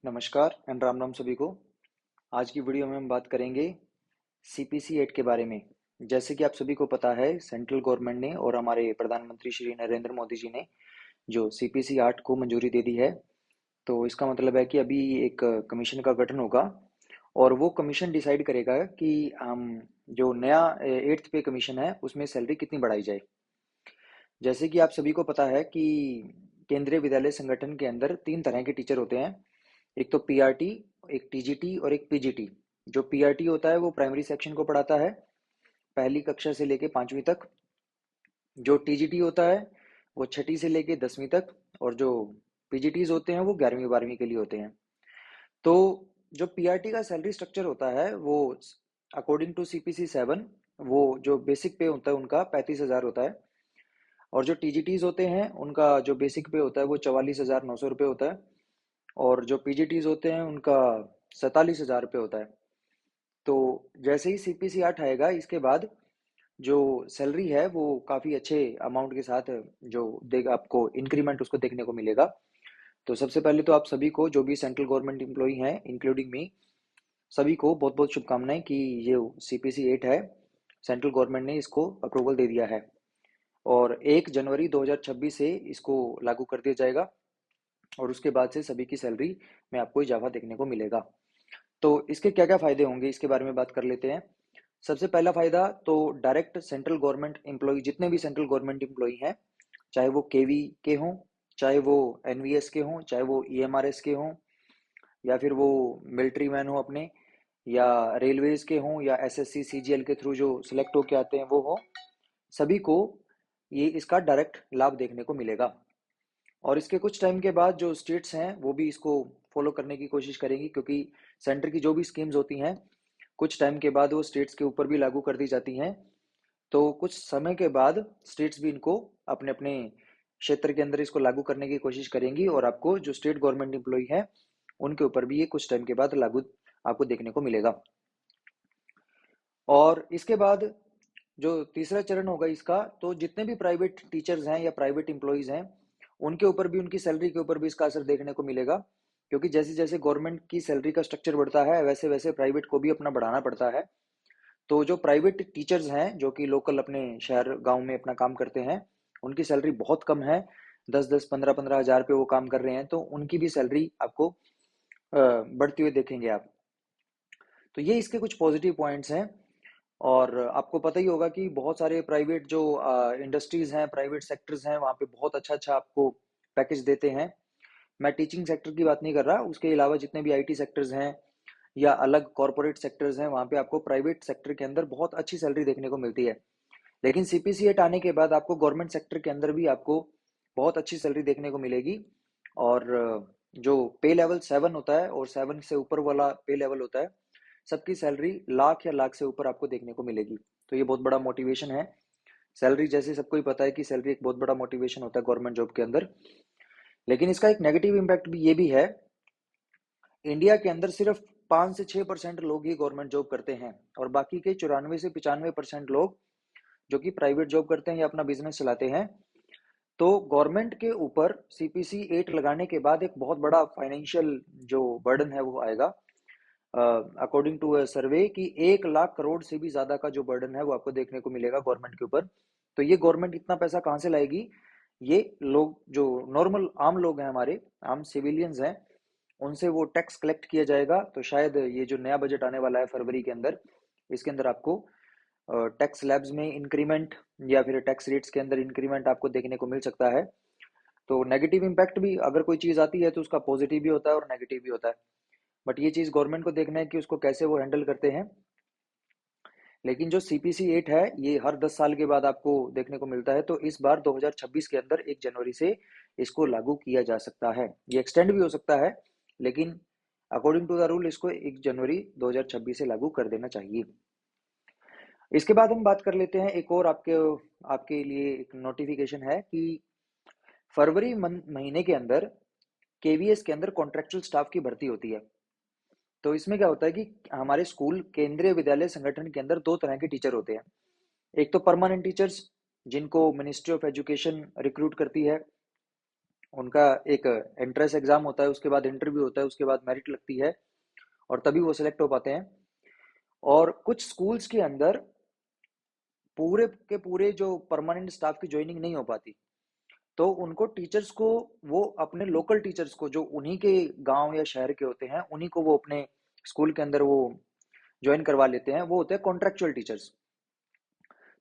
नमस्कार एंड राम राम सभी को। आज की वीडियो में हम बात करेंगे सीपीसी 8 के बारे में। जैसे कि आप सभी को पता है, सेंट्रल गवर्नमेंट ने और हमारे प्रधानमंत्री श्री नरेंद्र मोदी जी ने जो सीपीसी 8 को मंजूरी दे दी है। तो इसका मतलब है कि अभी एक कमीशन का गठन होगा और वो कमीशन डिसाइड करेगा कि हम जो नया 8th पे कमीशन है उसमें सैलरी कितनी बढ़ाई जाए। जैसे कि आप सभी को पता है कि केंद्रीय विद्यालय संगठन के अंदर 3 तरह के टीचर होते हैं। एक तो पीआरटी, एक टीजीटी और एक पीजीटी। जो पीआरटी होता है वो प्राइमरी सेक्शन को पढ़ाता है, पहली कक्षा से लेके 5वीं तक। जो टीजीटी होता है वो छठी से लेके 10वीं तक। और जो पीजीटीज होते हैं वो 11वीं 12वीं के लिए होते हैं। तो जो पीआरटी का सैलरी स्ट्रक्चर होता है वो अकॉर्डिंग टू सीपीसी 7, वो जो बेसिक पे होता है उनका 35,000 होता है। और जो टीजीटीज होते हैं उनका जो बेसिक पे होता है वो 44,900 रुपये होता है। और जो पीजीटीज होते हैं उनका 47,000 रुपये होता है। तो जैसे ही सीपीसी 8 आएगा इसके बाद जो सैलरी है वो काफ़ी अच्छे अमाउंट के साथ जो देगा, आपको इंक्रीमेंट उसको देखने को मिलेगा। तो सबसे पहले तो आप सभी को, जो भी सेंट्रल गवर्नमेंट एम्प्लॉई हैं इंक्लूडिंग मी, सभी को बहुत बहुत शुभकामनाएं कि ये सीपीसी 8 है, सेंट्रल गवर्नमेंट ने इसको अप्रूवल दे दिया है और 1 जनवरी 2026 से इसको लागू कर दिया जाएगा। और उसके बाद से सभी की सैलरी में आपको इजाफा देखने को मिलेगा। तो इसके क्या क्या फायदे होंगे इसके बारे में बात कर लेते हैं। सबसे पहला फायदा तो डायरेक्ट सेंट्रल गवर्नमेंट एम्प्लॉय, जितने भी सेंट्रल गवर्नमेंट एम्प्लॉय हैं, चाहे वो केवी के हों, चाहे वो एनवीएस के हों, चाहे वो ईएमआरएस के हों, या फिर वो मिलिट्री मैन हो अपने, या रेलवेज के हों, या एसएससी सीजीएल के थ्रू जो सिलेक्ट होके आते हैं वो हो, सभी को ये इसका डायरेक्ट लाभ देखने को मिलेगा। और इसके कुछ टाइम के बाद जो स्टेट्स हैं वो भी इसको फॉलो करने की कोशिश करेंगी, क्योंकि सेंटर की जो भी स्कीम्स होती हैं कुछ टाइम के बाद वो स्टेट्स के ऊपर भी लागू कर दी जाती हैं। तो कुछ समय के बाद स्टेट्स भी इनको अपने अपने क्षेत्र के अंदर इसको लागू करने की कोशिश करेंगी और आपको जो स्टेट गवर्नमेंट एम्प्लॉय है उनके ऊपर भी ये कुछ टाइम के बाद लागू आपको देखने को मिलेगा। और इसके बाद जो तीसरा चरण होगा इसका, तो जितने भी प्राइवेट टीचर्स हैं या प्राइवेट एम्प्लॉयज हैं उनके ऊपर भी, उनकी सैलरी के ऊपर भी इसका असर देखने को मिलेगा। क्योंकि जैसे जैसे गवर्नमेंट की सैलरी का स्ट्रक्चर बढ़ता है वैसे वैसे प्राइवेट को भी अपना बढ़ाना पड़ता है। तो जो प्राइवेट टीचर्स हैं जो कि लोकल अपने शहर गांव में अपना काम करते हैं, उनकी सैलरी बहुत कम है, 10-10 15-15 हजार पे वो काम कर रहे हैं, तो उनकी भी सैलरी आपको बढ़ती हुई देखेंगे आप। तो ये इसके कुछ पॉजिटिव पॉइंट्स हैं। और आपको पता ही होगा कि बहुत सारे प्राइवेट जो इंडस्ट्रीज हैं, प्राइवेट सेक्टर्स हैं, वहाँ पे बहुत अच्छा अच्छा आपको पैकेज देते हैं। मैं टीचिंग सेक्टर की बात नहीं कर रहा, उसके अलावा जितने भी आईटी सेक्टर्स हैं या अलग कॉरपोरेट सेक्टर्स हैं, वहाँ पे आपको प्राइवेट सेक्टर के अंदर बहुत अच्छी सैलरी देखने को मिलती है। लेकिन सीपीसी 8 आने के बाद आपको गवर्नमेंट सेक्टर के अंदर भी आपको बहुत अच्छी सैलरी देखने को मिलेगी। और जो पे लेवल 7 होता है और 7 से ऊपर वाला पे लेवल होता है, सबकी सैलरी लाख या लाख से ऊपर आपको देखने को मिलेगी। तो ये बहुत बड़ा मोटिवेशन है। सैलरी, जैसे सबको ही पता है कि सैलरी एक बहुत बड़ा मोटिवेशन होता है गवर्नमेंट जॉब के अंदर। लेकिन इसका एक नेगेटिव इम्पैक्ट भी ये भी है, इंडिया के अंदर सिर्फ 5 से 6% लोग ही गवर्नमेंट जॉब करते हैं और बाकी के 94 से 95% लोग जो कि प्राइवेट जॉब करते हैं या अपना बिजनेस चलाते हैं। तो गवर्नमेंट के ऊपर सीपीसी 8 लगाने के बाद एक बहुत बड़ा फाइनेंशियल जो बर्डन है वो आएगा। अकॉर्डिंग टू अ सर्वे कि 1 लाख करोड़ से भी ज्यादा का जो बर्डन है वो आपको देखने को मिलेगा गवर्नमेंट के ऊपर। तो ये गवर्नमेंट इतना पैसा कहाँ से लाएगी? ये लोग जो नॉर्मल आम लोग हैं, हमारे आम सिविलियंस हैं, उनसे वो टैक्स कलेक्ट किया जाएगा। तो शायद ये जो नया बजट आने वाला है फरवरी के अंदर, इसके अंदर आपको टैक्स स्लैब्स में इंक्रीमेंट या फिर टैक्स रेट्स के अंदर इंक्रीमेंट आपको देखने को मिल सकता है। तो नेगेटिव इम्पैक्ट भी, अगर कोई चीज़ आती है तो उसका पॉजिटिव भी होता है और नेगेटिव भी होता है। बट ये चीज़ गवर्नमेंट को देखना है कि उसको कैसे वो हैंडल करते हैं। लेकिन जो सीपीसी 8 है ये हर 10 साल के बाद आपको देखने को मिलता है, तो इस बार 2026 के अंदर 1 जनवरी से इसको लागू किया जा सकता है। ये एक्सटेंड भी हो सकता है, लेकिन अकॉर्डिंग टू द रूल इसको 1 जनवरी 2026 से लागू कर देना चाहिए। इसके बाद हम बात कर लेते हैं, एक और आपके आपके लिए एक नोटिफिकेशन है कि फरवरी महीने के अंदर केवीएस के अंदर कॉन्ट्रेक्चुअल स्टाफ की भर्ती होती है। तो इसमें क्या होता है कि हमारे स्कूल केंद्रीय विद्यालय संगठन के अंदर 2 तरह के टीचर होते हैं। एक तो परमानेंट टीचर्स, जिनको मिनिस्ट्री ऑफ एजुकेशन रिक्रूट करती है उनका एक एंट्रेंस एग्जाम होता है, उसके बाद इंटरव्यू होता है, उसके बाद मेरिट लगती है और तभी वो सिलेक्ट हो पाते हैं। और कुछ स्कूल्स के अंदर पूरे के पूरे जो परमानेंट स्टाफ की ज्वाइनिंग नहीं हो पाती, तो उनको टीचर्स को, वो अपने लोकल टीचर्स को जो उन्हीं के गांव या शहर के होते हैं, उन्हीं को वो अपने स्कूल के अंदर वो ज्वाइन करवा लेते हैं। वो होते हैं कॉन्ट्रेक्चुअल टीचर्स।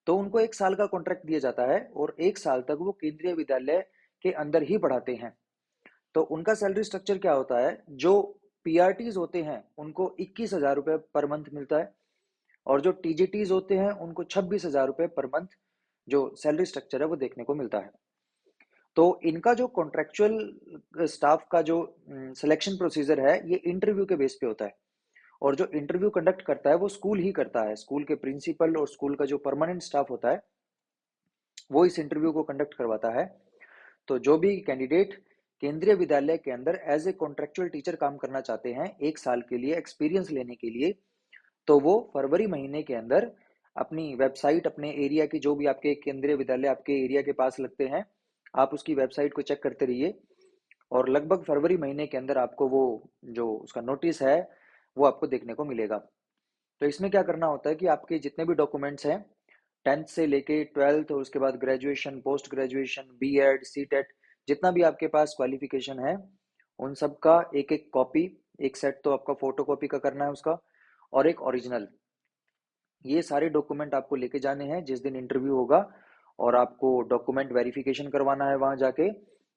तो उनको 1 साल का कॉन्ट्रैक्ट दिया जाता है और 1 साल तक वो केंद्रीय विद्यालय के अंदर ही पढ़ाते हैं। तो उनका सैलरी स्ट्रक्चर क्या होता है, जो पीआरटीज होते हैं उनको 21,000 रुपये पर मंथ मिलता है, और जो टीजीटीज होते हैं उनको 26,000 रुपये पर मंथ जो सैलरी स्ट्रक्चर है वो देखने को मिलता है। तो इनका जो कॉन्ट्रेक्चुअल स्टाफ का जो सिलेक्शन प्रोसीजर है, ये इंटरव्यू के बेस पे होता है। और जो इंटरव्यू कंडक्ट करता है वो स्कूल ही करता है। स्कूल के प्रिंसिपल और स्कूल का जो परमानेंट स्टाफ होता है वो इस इंटरव्यू को कंडक्ट करवाता है। तो जो भी कैंडिडेट केंद्रीय विद्यालय के अंदर एज ए कॉन्ट्रेक्चुअल टीचर काम करना चाहते हैं 1 साल के लिए एक्सपीरियंस लेने के लिए, तो वो फरवरी महीने के अंदर अपनी वेबसाइट, अपने एरिया की जो भी आपके केंद्रीय विद्यालय आपके एरिया के पास लगते हैं, आप उसकी वेबसाइट को चेक करते रहिए। और लगभग फरवरी महीने के अंदर आपको वो जो उसका नोटिस है वो आपको देखने को मिलेगा। तो इसमें क्या करना होता है कि आपके जितने भी डॉक्यूमेंट्स हैं, 10th से लेके 12th और उसके बाद graduation, post graduation, BEd, CTET, जितना भी आपके पास क्वालिफिकेशन है, उन सब का एक एक कॉपी, एक सेट तो आपका फोटो कॉपी का करना है उसका, और एक ओरिजिनल, ये सारे डॉक्यूमेंट आपको लेके जाने हैं जिस दिन इंटरव्यू होगा। और आपको डॉक्यूमेंट वेरिफिकेशन करवाना है वहां जाके,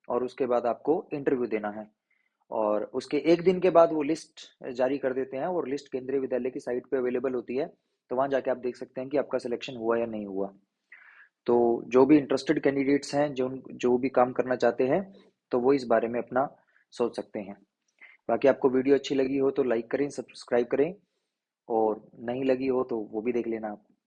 और उसके बाद आपको इंटरव्यू देना है। और उसके एक दिन के बाद वो लिस्ट जारी कर देते हैं, और लिस्ट केंद्रीय विद्यालय की साइट पे अवेलेबल होती है। तो वहां जाके आप देख सकते हैं कि आपका सिलेक्शन हुआ या नहीं हुआ। तो जो भी इंटरेस्टेड कैंडिडेट्स हैं, जो भी काम करना चाहते हैं, तो वो इस बारे में अपना सोच सकते हैं। बाकी आपको वीडियो अच्छी लगी हो तो लाइक करें, सब्सक्राइब करें, और नहीं लगी हो तो वो भी देख लेना आप।